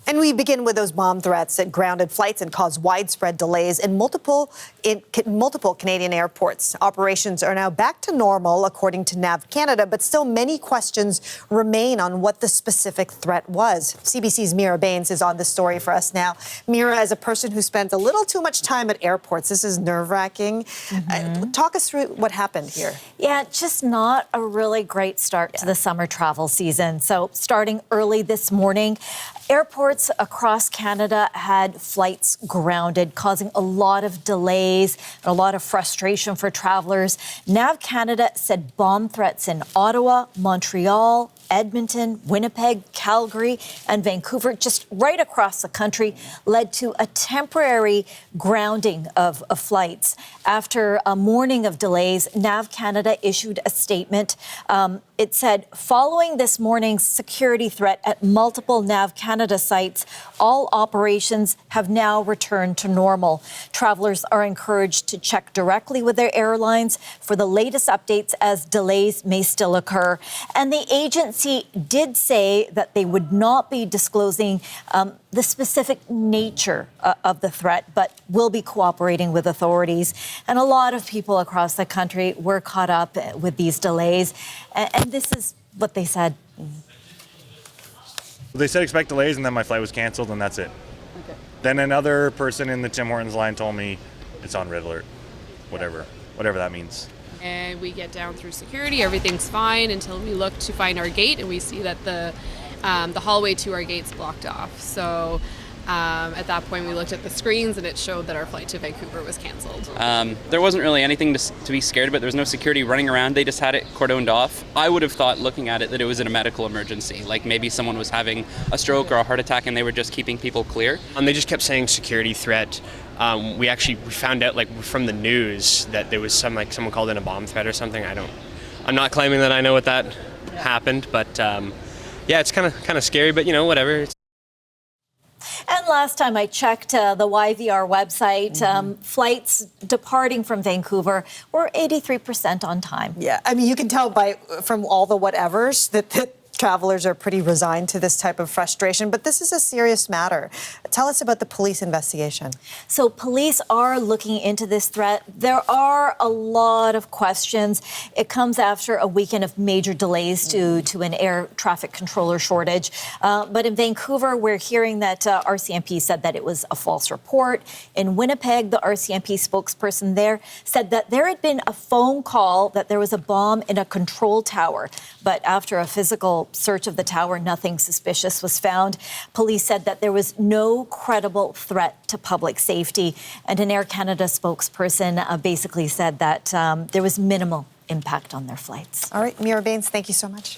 And we begin with those bomb threats that grounded flights and caused widespread delays in multiple Canadian airports. Operations are now back to normal, according to Nav Canada, but still many questions remain on what the specific threat was. CBC's Mira Baines is on the story for us now. Mira, as a person who spends a little too much time at airports, this is nerve-wracking. Talk us through what happened here. Yeah, just not a really great start to the summer travel season. So starting early this morning, airports across Canada had flights grounded, causing a lot of delays, a lot of frustration for travelers. Nav Canada said bomb threats in Ottawa, Montreal, Edmonton, Winnipeg, Calgary, and Vancouver, just right across the country, led to a temporary grounding of flights. After a morning of delays, Nav Canada issued a statement. It said, following this morning's security threat at multiple Nav Canada sites, all operations have now returned to normal. Travelers are encouraged to check directly with their airlines for the latest updates, as delays may still occur. And the agency did say that they would not be disclosing the specific nature of the threat, but will be cooperating with authorities. And a lot of people across the country were caught up with these delays. And this is what they said. They said expect delays, and then my flight was canceled, and that's it. Okay. Then another person in the Tim Hortons line told me it's on red alert, whatever that means. And we get down through security, everything's fine until we look to find our gate, and we see that the hallway to our gate's blocked off. So at that point, we looked at the screens, and it showed that our flight to Vancouver was canceled. There wasn't really anything to be scared about. There was no security running around. They just had it cordoned off. I would have thought, looking at it, that it was in a medical emergency. Like maybe someone was having a stroke or a heart attack, and they were just keeping people clear. They just kept saying security threat. We found out from the news that there was someone called in a bomb threat or something. I'm not claiming that I know what that happened, but yeah, it's kind of scary, but whatever. And last time I checked the YVR website, flights departing from Vancouver were 83% on time. Yeah, I mean, you can tell from all the whatevers that travelers are pretty resigned to this type of frustration, but this is a serious matter. Tell us about the police investigation. So police are looking into this threat. There are a lot of questions. It comes after a weekend of major delays to an air traffic controller shortage. But in Vancouver, we're hearing that RCMP said that it was a false report. In Winnipeg, the RCMP spokesperson there said that there had been a phone call that there was a bomb in a control tower. But after a physical search of the tower, nothing suspicious was found. Police said that there was no credible threat to public safety. And an Air Canada spokesperson basically said that there was minimal impact on their flights. All right, Mira Baines, thank you so much.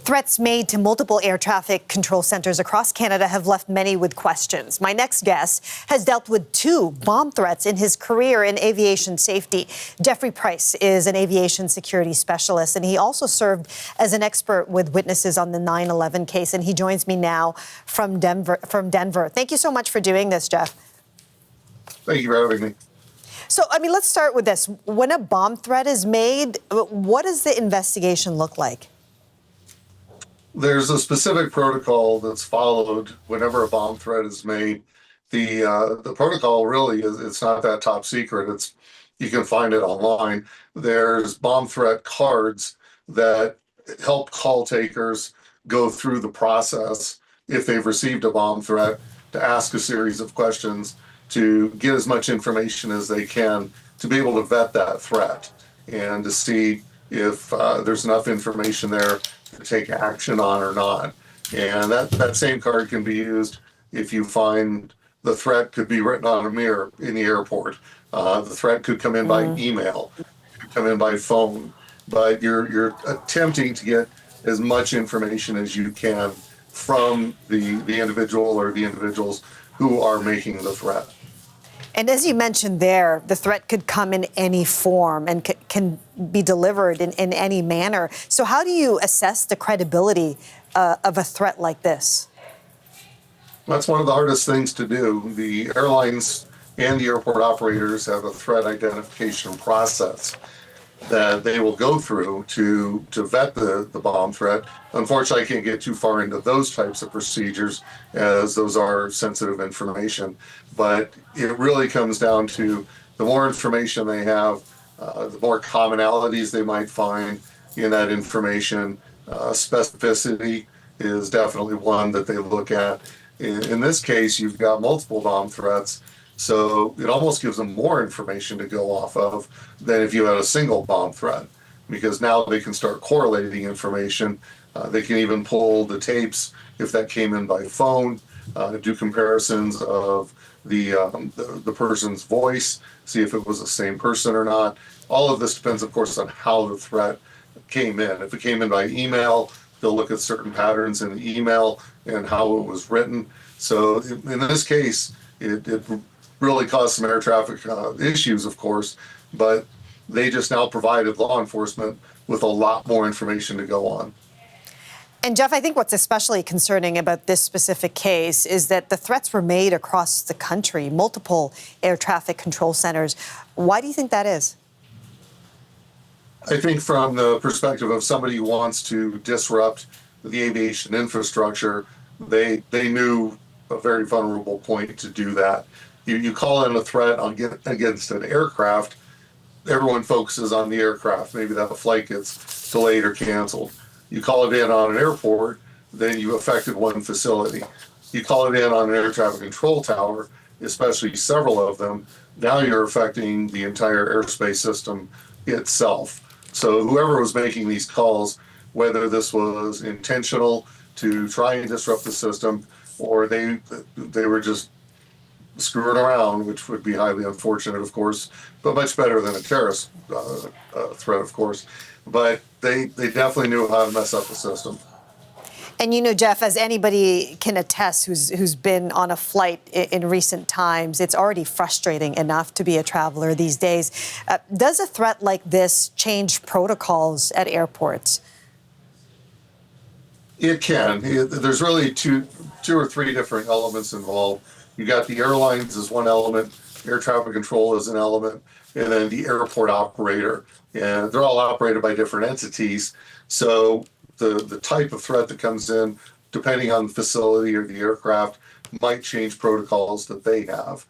Threats made to multiple air traffic control centers across Canada have left many with questions. My next guest has dealt with 2 bomb threats in his career in aviation safety. Jeffrey Price is an aviation security specialist, and he also served as an expert with witnesses on the 9/11 case. And he joins me now from Denver. Thank you so much for doing this, Jeff. Thank you for having me. So, I mean, let's start with this. When a bomb threat is made, what does the investigation look like? There's a specific protocol that's followed whenever a bomb threat is made. The protocol really it's not that top secret. You can find it online. There's bomb threat cards that help call takers go through the process if they've received a bomb threat, to ask a series of questions to get as much information as they can to be able to vet that threat and to see if there's enough information there to take action on or not. And that same card can be used if you find the threat could be written on a mirror in the airport. The threat could come in by email, could come in by phone, but you're attempting to get as much information as you can from the individual or the individuals who are making the threat. And as you mentioned there, the threat could come in any form and can be delivered in any manner. So how do you assess the credibility of a threat like this? That's one of the hardest things to do. The airlines and the airport operators have a threat identification process. that they will go through to vet the bomb threat. Unfortunately, I can't get too far into those types of procedures as those are sensitive information. But it really comes down to the more information they have, the more commonalities they might find in that information. Specificity is definitely one that they look at. In this case, you've got multiple bomb threats, so it almost gives them more information to go off of than if you had a single bomb threat, because now they can start correlating information. They can even pull the tapes if that came in by phone, do comparisons of the person's voice, see if it was the same person or not. All of this depends, of course, on how the threat came in. If it came in by email, they'll look at certain patterns in the email and how it was written. So in this case, it really caused some air traffic issues, of course, but they just now provided law enforcement with a lot more information to go on. And Jeff, I think what's especially concerning about this specific case is that the threats were made across the country, multiple air traffic control centers. Why do you think that is? I think from the perspective of somebody who wants to disrupt the aviation infrastructure, they knew a very vulnerable point to do that. You call in a threat against an aircraft, everyone focuses on the aircraft. Maybe that flight gets delayed or canceled. You call it in on an airport, then you affected one facility. You call it in on an air traffic control tower, especially several of them, now you're affecting the entire airspace system itself. So whoever was making these calls, whether this was intentional to try and disrupt the system, or they were just screwing around, which would be highly unfortunate, of course, but much better than a terrorist threat, of course. But they definitely knew how to mess up the system. And you know, Jeff, as anybody can attest who's been on a flight in recent times, it's already frustrating enough to be a traveler these days. Does a threat like this change protocols at airports? It can. There's really two or three different elements involved. You got the airlines as one element, air traffic control as an element, and then the airport operator. And they're all operated by different entities. So the type of threat that comes in, depending on the facility or the aircraft, might change protocols that they have.